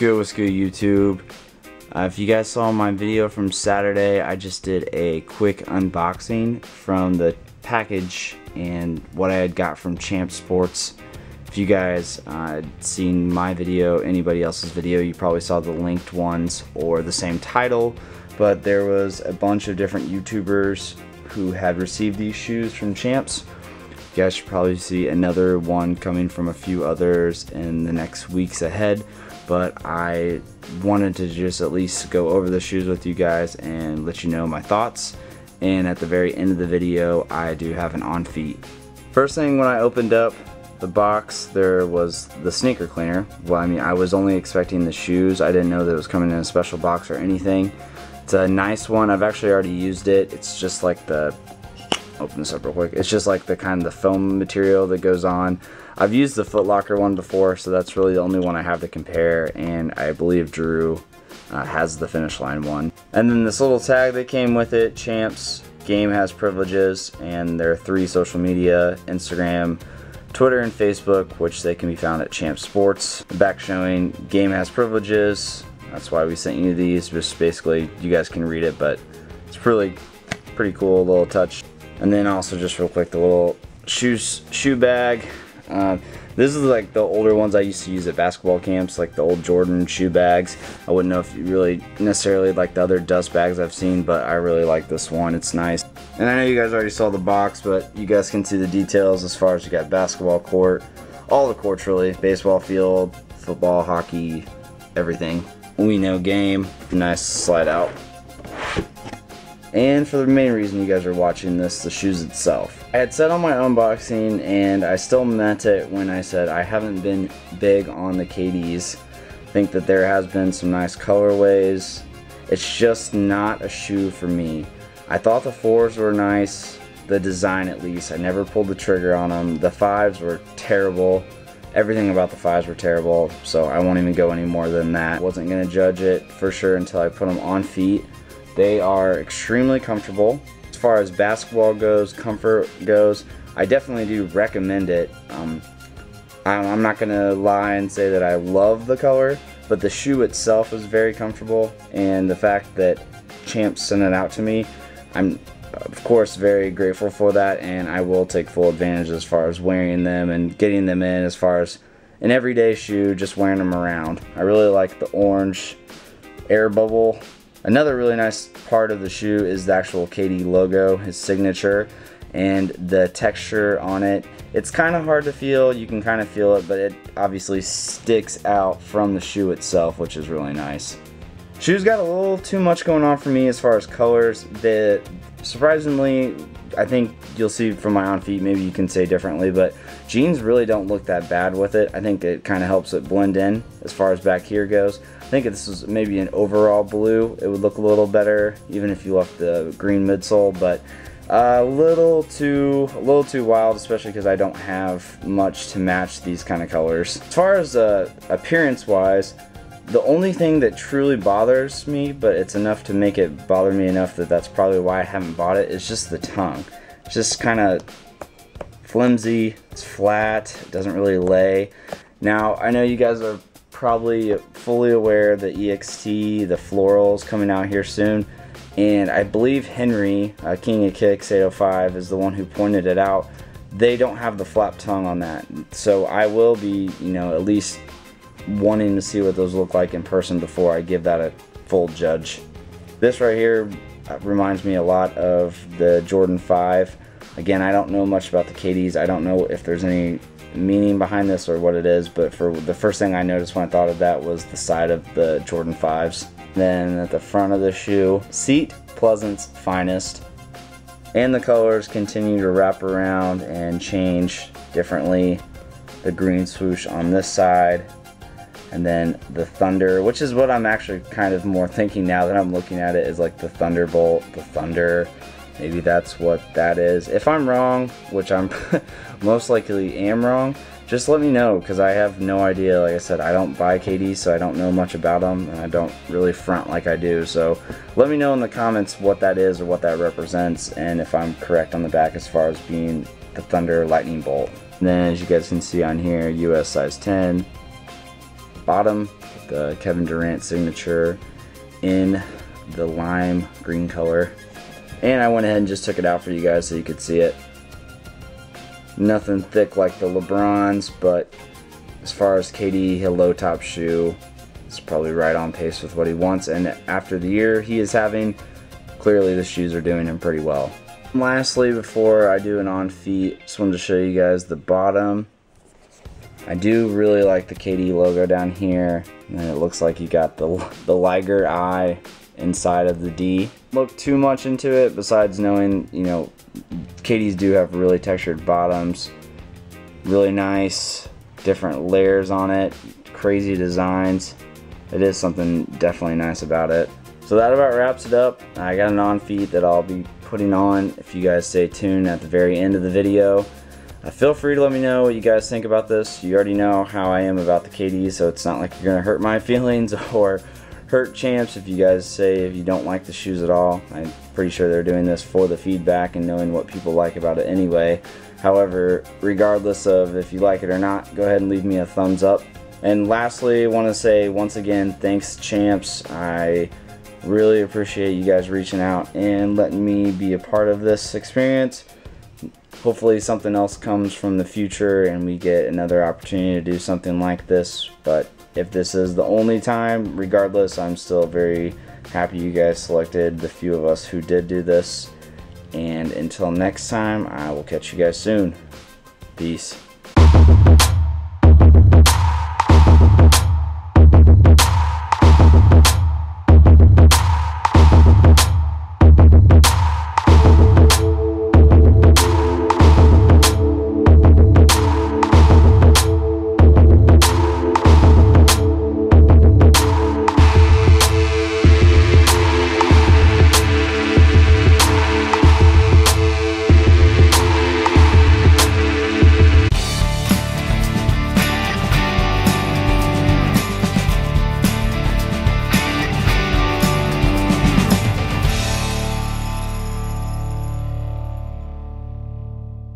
What's good YouTube? If you guys saw my video from Saturday, I just did a quick unboxing from the package and what I had got from Champ Sports. If you guys had seen my video, anybody else's video, you probably saw the linked ones or the same title, but there was a bunch of different YouTubers who had received these shoes from Champs. You guys should probably see another one coming from a few others in the next weeks ahead, but I wanted to just at least go over the shoes with you guys and let you know my thoughts. And at the very end of the video, I do have an on feet. First thing, when I opened up the box, there was the sneaker cleaner. Well, I mean, I was only expecting the shoes. I didn't know that it was coming in a special box or anything. It's a nice one. I've actually already used it. It's just like the, open this up real quick. It's just like the kind of the foam material that goes on. I've used the Foot Locker one before, so that's really the only one I have to compare, and I believe Drew has the Finish Line one. And then this little tag that came with it, Champs, game has privileges, and there are 3 social media, Instagram, Twitter, and Facebook, which they can be found at Champ Sports. The back showing game has privileges. That's why we sent you these, just basically you guys can read it, but it's really pretty cool little touch. And then also just real quick, the little shoe bag. This is like the older ones I used to use at basketball camps, like the old Jordan shoe bags. I wouldn't know if you really necessarily like the other dust bags I've seen, but I really like this one. It's nice. And I know you guys already saw the box, but you guys can see the details as far as you got basketball court, all the courts really, baseball field, football, hockey, everything. We know game, nice slide out. And for the main reason you guys are watching this, the shoes itself. I had said on my unboxing, and I still meant it when I said I haven't been big on the KDs. I think that there has been some nice colorways. It's just not a shoe for me. I thought the 4s were nice, the design at least. I never pulled the trigger on them. The 5s were terrible. Everything about the 5s were terrible, so I won't even go any more than that. Wasn't going to judge it for sure until I put them on feet. They are extremely comfortable. As far as basketball goes, comfort goes, I definitely do recommend it. I'm not gonna lie and say that I love the color, but the shoe itself is very comfortable, and the fact that Champs sent it out to me, I'm of course very grateful for that, and I will take full advantage as far as wearing them and getting them in as far as an everyday shoe, just wearing them around. I really like the orange air bubble. Another really nice part of the shoe is the actual KD logo, his signature, and the texture on it. It's kind of hard to feel, you can kind of feel it, but it obviously sticks out from the shoe itself, which is really nice. Shoes got a little too much going on for me as far as colors. Surprisingly, I think you'll see from my on feet, maybe you can say differently, but jeans really don't look that bad with it. I think it kind of helps it blend in as far as back here goes. I think if this was maybe an overall blue, it would look a little better, even if you left the green midsole, but a little too wild, especially because I don't have much to match these kind of colors. As far as appearance wise, the only thing that truly bothers me, but it's enough to make it bother me enough that that's probably why I haven't bought it, is just the tongue. It's just kind of flimsy, it's flat, it doesn't really lay. Now, I know you guys are probably fully aware that EXT, the florals, coming out here soon, and I believe Henry, King of Kicks 805, is the one who pointed it out. They don't have the flap tongue on that, so I will be, you know, at least wanting to see what those look like in person before I give that a full judge. This right here reminds me a lot of the Jordan 5. Again, I don't know much about the KDs. I don't know if there's any meaning behind this or what it is, but for the first thing I noticed when I thought of that was the side of the Jordan 5s. Then at the front of the shoe, Seat Pleasant's Finest, and the colors continue to wrap around and change differently. The green swoosh on this side, and then the Thunder, which is what I'm actually kind of more thinking now that I'm looking at it, is like the Thunderbolt, the Thunder. Maybe that's what that is. If I'm wrong, which I'm most likely am wrong, just let me know, because I have no idea. Like I said, I don't buy KD, so I don't know much about them, and I don't really front like I do. So let me know in the comments what that is or what that represents, and if I'm correct on the back as far as being the Thunder Lightning Bolt. And then as you guys can see on here, US size 10. Bottom the Kevin Durant signature in the lime green color. And I went ahead and just took it out for you guys so you could see it. Nothing thick like the LeBrons, but as far as KD, a low top shoe, it's probably right on pace with what he wants. And after the year he is having, clearly the shoes are doing him pretty well. Lastly, before I do an on feet, just wanted to show you guys the bottom. I do really like the KD logo down here, and then it looks like you got the Liger eye inside of the D. Look too much into it besides knowing, you know, KDs do have really textured bottoms, really nice different layers on it, crazy designs. It is something definitely nice about it. So that about wraps it up. I got an on feet that I'll be putting on if you guys stay tuned at the very end of the video. Feel free to let me know what you guys think about this. You already know how I am about the KD, so it's not like you're gonna hurt my feelings or hurt Champs if you guys say if you don't like the shoes at all. I'm pretty sure they're doing this for the feedback and knowing what people like about it anyway. However, regardless of if you like it or not, go ahead and leave me a thumbs up. And lastly, I want to say once again, thanks Champs. I really appreciate you guys reaching out and letting me be a part of this experience. Hopefully something else comes from the future and we get another opportunity to do something like this. But if this is the only time, regardless, I'm still very happy you guys selected the few of us who did do this. And until next time, I will catch you guys soon. Peace.